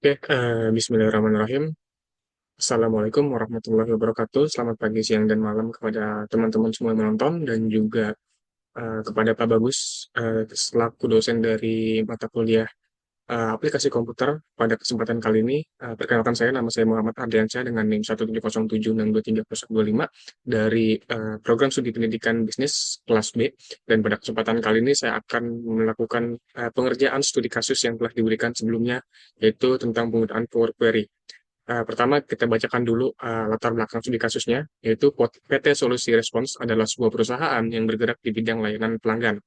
Oke, Bismillahirrahmanirrahim. Assalamualaikum warahmatullahi wabarakatuh. Selamat pagi, siang, dan malam kepada teman-teman semua yang menonton dan juga kepada Pak Bagus selaku dosen dari mata kuliah aplikasi komputer pada kesempatan kali ini. Perkenalkan nama saya Muhammad Ardiansyah dengan NIM 17076230125 dari program studi pendidikan bisnis kelas B. Dan pada kesempatan kali ini saya akan melakukan pengerjaan studi kasus yang telah diberikan sebelumnya, yaitu tentang penggunaan Power Query. Pertama, kita bacakan dulu latar belakang studi kasusnya, yaitu PT Solusi Respons adalah sebuah perusahaan yang bergerak di bidang layanan pelanggan.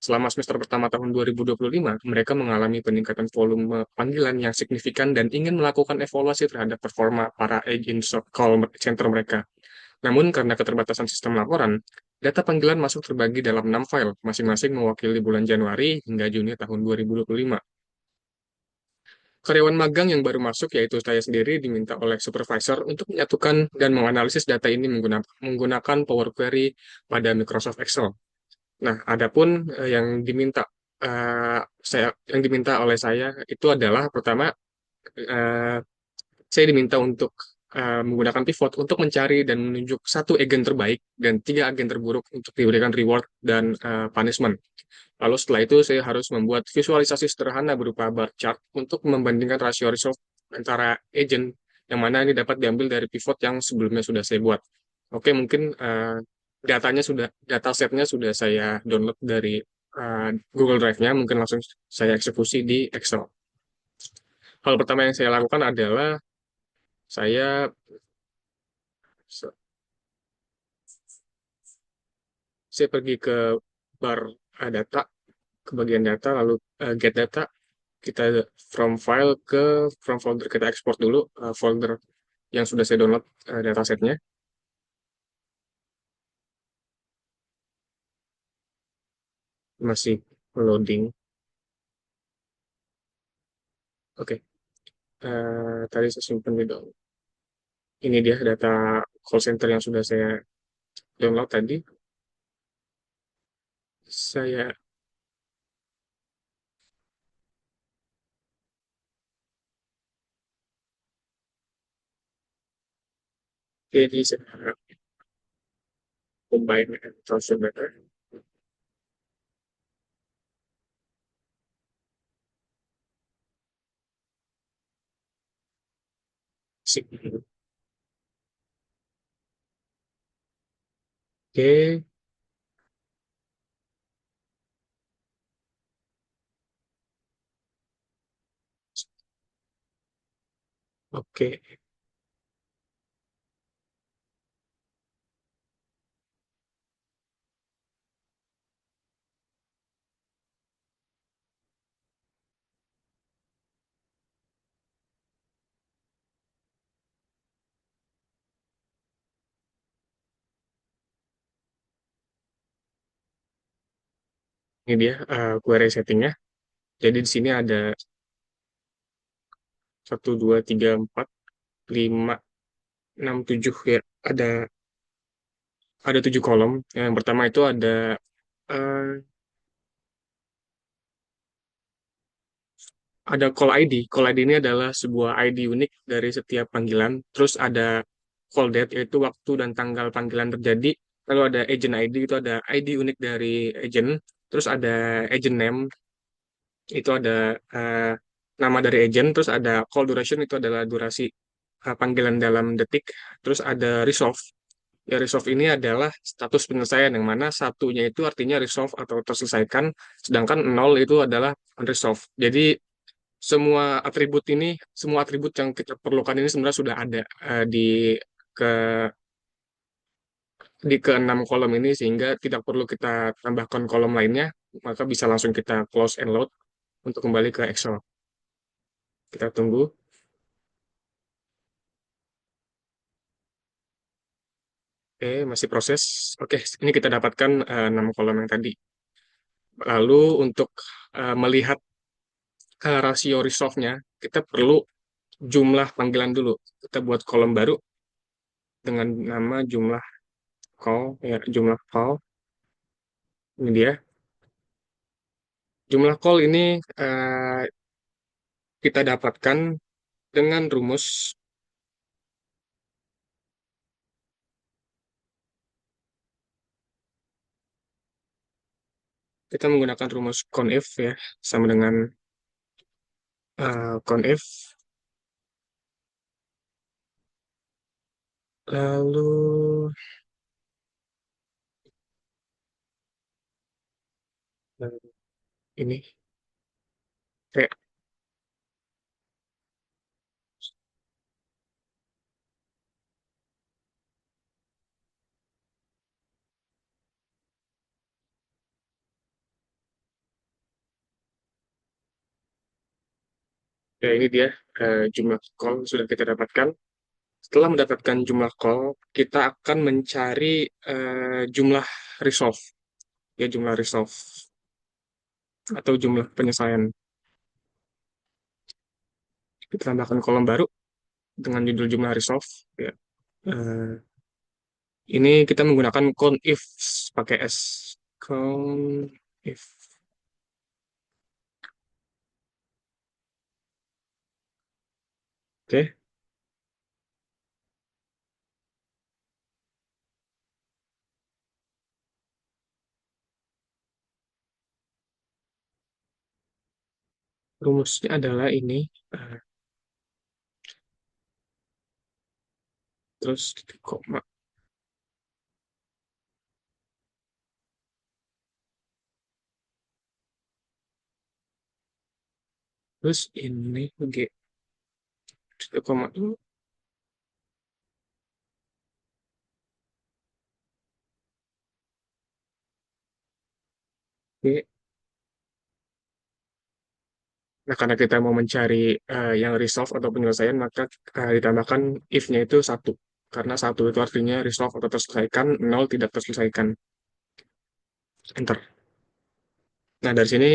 Selama semester pertama tahun 2025, mereka mengalami peningkatan volume panggilan yang signifikan dan ingin melakukan evaluasi terhadap performa para agent call center mereka. Namun, karena keterbatasan sistem laporan, data panggilan masuk terbagi dalam 6 file, masing-masing mewakili bulan Januari hingga Juni tahun 2025. Karyawan magang yang baru masuk, yaitu saya sendiri, diminta oleh supervisor untuk menyatukan dan menganalisis data ini menggunakan Power Query pada Microsoft Excel. Nah, adapun yang diminta oleh saya itu adalah pertama, eh, saya diminta untuk menggunakan pivot untuk mencari dan menunjuk satu agen terbaik dan tiga agen terburuk untuk diberikan reward dan punishment. Lalu setelah itu saya harus membuat visualisasi sederhana berupa bar chart untuk membandingkan rasio resolve antara agent yang mana ini dapat diambil dari pivot yang sebelumnya sudah saya buat. Oke, mungkin data setnya sudah saya download dari Google Drive-nya, mungkin langsung saya eksekusi di Excel. Hal pertama yang saya lakukan adalah saya saya pergi ke bar data, ke bagian data, lalu get data, kita from file ke from folder, kita ekspor dulu folder yang sudah saya download datasetnya. Masih loading. Oke. Tadi saya simpan di download. Ini dia data call center yang sudah saya download tadi. Saya Jadi saya combine and transfer better. Sip. Oke, oke. Ini dia query settingnya. Jadi di sini ada 1, 2, 3, 4, 5, 6, 7 ya. Ada 7 kolom. Yang pertama itu eh, ada call ID. Call ID ini adalah sebuah ID unik dari setiap panggilan. Terus ada call date, yaitu waktu dan tanggal panggilan terjadi. Lalu ada agent ID, itu ada ID unik dari agent. Terus ada agent name, itu ada eh, nama dari agent. Terus ada call duration, itu adalah durasi panggilan dalam detik. Terus ada resolve. Ya, resolve ini adalah status penyelesaian, yang mana satunya itu artinya resolve atau terselesaikan, sedangkan nol itu adalah unresolved. Jadi semua atribut yang kita perlukan ini sebenarnya sudah ada ke di keenam kolom ini, sehingga tidak perlu kita tambahkan kolom lainnya, maka bisa langsung kita close and load untuk kembali ke Excel. Kita tunggu. Oke, masih proses. Oke, ini kita dapatkan 6 kolom yang tadi. Lalu untuk melihat rasio resolve-nya, kita perlu jumlah panggilan dulu. Kita buat kolom baru dengan nama jumlah call, ya, jumlah call. Ini dia. Jumlah call ini kita dapatkan Dengan rumus, kita menggunakan rumus conif ya, sama dengan conif. Lalu eh, ini kayak ya ini dia jumlah call sudah kita dapatkan. Setelah mendapatkan jumlah call, kita akan mencari jumlah resolve, ya jumlah resolve atau jumlah penyelesaian. Kita tambahkan kolom baru dengan judul jumlah resolve. Ya. Eh, ini kita menggunakan conif pakai S. Conif. Oke, rumusnya adalah ini. eh, terus koma. Terus ini G. Koma. G. Nah, karena kita mau mencari yang resolve atau penyelesaian, maka ditambahkan if-nya itu satu. Karena satu itu artinya resolve atau terselesaikan, nol tidak terselesaikan. Enter. Nah, dari sini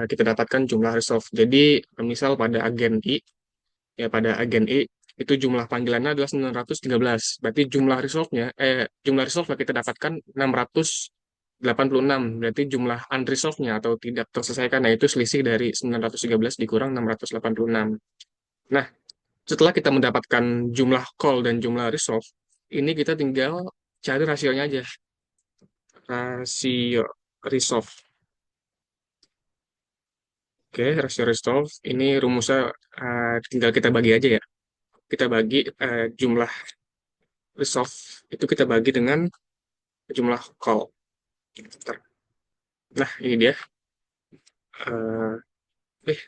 kita dapatkan jumlah resolve. Jadi, misal pada agen I, ya pada agen I, itu jumlah panggilannya adalah 913. Berarti jumlah resolve yang kita dapatkan 686. Berarti jumlah unresolved-nya atau tidak terselesaikan, nah itu selisih dari 913 dikurang 686. Nah, setelah kita mendapatkan jumlah call dan jumlah resolve, ini kita tinggal cari rasionya aja. Rasio resolve. Oke, rasio resolve. Ini rumusnya tinggal kita bagi aja ya. Kita bagi jumlah resolve itu kita bagi dengan jumlah call. Bentar. Nah, ini dia.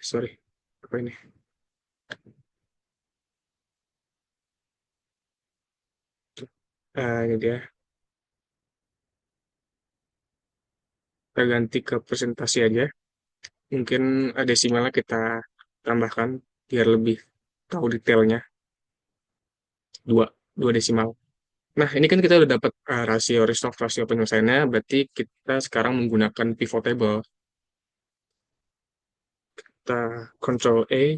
Sorry. Apa ini? Ini dia. Kita ganti ke presentasi aja. Mungkin desimalnya kita tambahkan biar lebih tahu detailnya. Dua, dua desimal. Nah, ini kan kita udah dapat rasio resolve, rasio penyelesaiannya, berarti kita sekarang menggunakan pivot table. Kita Control A,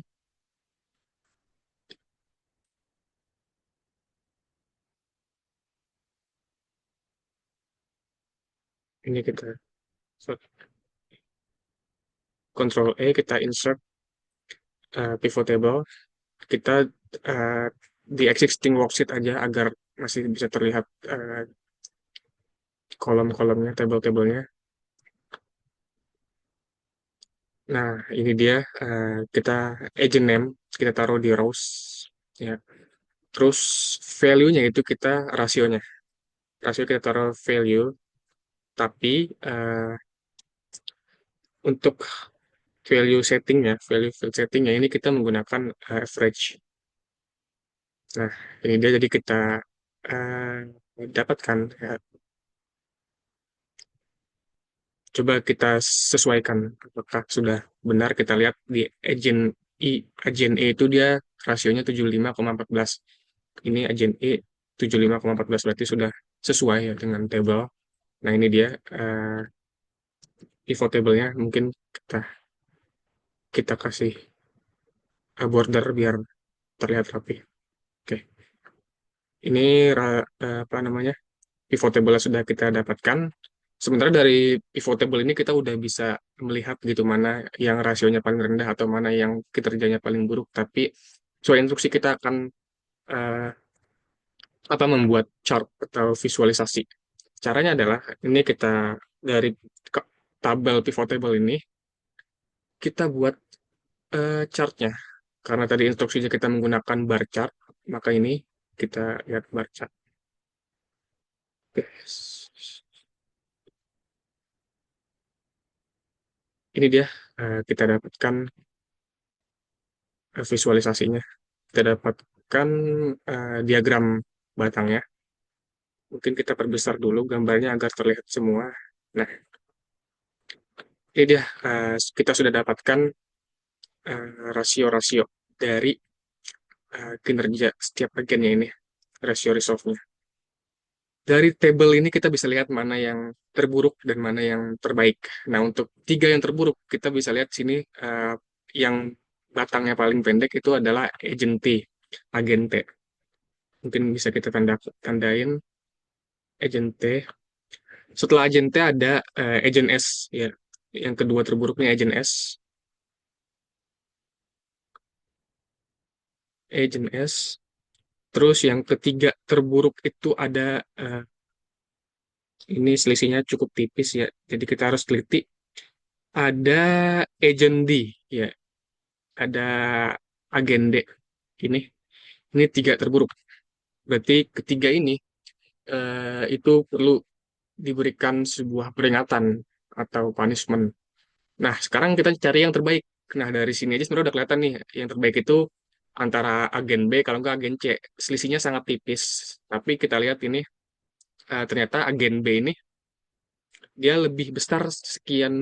ini kita Control A, kita insert pivot table. Kita uh, di existing worksheet aja agar masih bisa terlihat kolom-kolomnya, table-tablenya. Nah, ini dia kita agent name, kita taruh di rows. Ya. Terus value-nya itu kita rasionya. Rasio kita taruh value, tapi untuk value settingnya ini kita menggunakan average. Nah, ini dia jadi kita uh, dapatkan. Ya. Coba kita sesuaikan apakah sudah benar. Kita lihat di agent E itu dia rasionya 75,14. Ini agent E 75,14 berarti sudah sesuai ya dengan table. Nah, ini dia pivot table-nya mungkin kita kita kasih border biar terlihat rapi. Oke. Ini apa namanya? Pivot table sudah kita dapatkan. Sementara dari pivot table ini kita udah bisa melihat gitu mana yang rasionya paling rendah atau mana yang kinerjanya paling buruk. Tapi Sesuai instruksi kita akan eh, membuat chart atau visualisasi. Caranya adalah ini kita dari tabel pivot table ini kita buat chartnya. Karena tadi instruksinya kita menggunakan bar chart, maka ini kita lihat bar chart. Oke. Ini dia kita dapatkan visualisasinya. Kita dapatkan diagram batangnya. Mungkin kita perbesar dulu gambarnya agar terlihat semua. Nah, ini dia kita sudah dapatkan rasio-rasio dari kinerja setiap agennya ini, rasio resolve-nya. Dari table ini kita bisa lihat mana yang terburuk dan mana yang terbaik. Nah, untuk tiga yang terburuk, kita bisa lihat sini yang batangnya paling pendek itu adalah agent T, agen T. Mungkin bisa kita tandain agent T. Setelah agent T ada agent S, ya. Yang kedua terburuknya agent S. Agent S. Terus yang ketiga terburuk itu ada ini selisihnya cukup tipis ya. Jadi kita harus teliti. Ada agent D ya. Ada agen D. Ini tiga terburuk. Berarti ketiga ini itu perlu diberikan sebuah peringatan atau punishment. Nah, sekarang kita cari yang terbaik. Nah, dari sini aja sebenarnya udah kelihatan nih, yang terbaik itu antara agen B, kalau nggak agen C. Selisihnya sangat tipis. Tapi kita lihat ini, ternyata agen B ini, dia lebih besar sekian,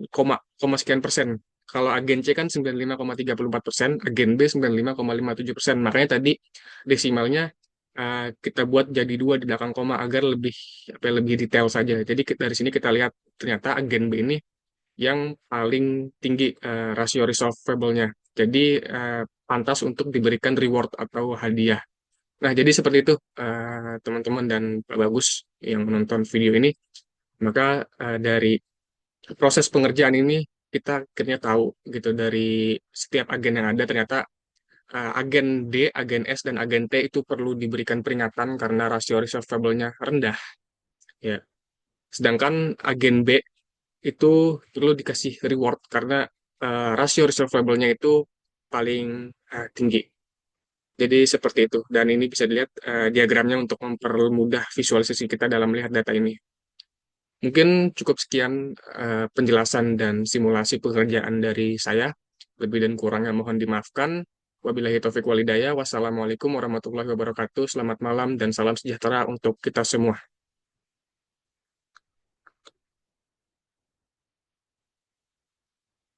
koma sekian persen. Kalau agen C kan 95,34%, agen B 95,57%. Makanya tadi desimalnya kita buat jadi dua di belakang koma agar lebih lebih detail saja. Jadi dari sini kita lihat ternyata agen B ini yang paling tinggi rasio resolvable-nya. Jadi pantas untuk diberikan reward atau hadiah. Nah, jadi seperti itu teman-teman dan Pak Bagus yang menonton video ini. Maka dari proses pengerjaan ini kita akhirnya tahu gitu dari setiap agen yang ada ternyata agen D, agen S, dan agen T itu perlu diberikan peringatan karena rasio resolvable-nya rendah. Ya. Sedangkan agen B itu perlu dikasih reward karena rasio resolvable-nya itu paling tinggi. Jadi seperti itu. Dan ini bisa dilihat diagramnya untuk mempermudah visualisasi kita dalam melihat data ini. Mungkin cukup sekian penjelasan dan simulasi pekerjaan dari saya. Lebih dan kurangnya mohon dimaafkan. Wabillahi taufiq walhidayah. Wassalamualaikum warahmatullahi wabarakatuh. Selamat malam dan salam sejahtera untuk kita semua.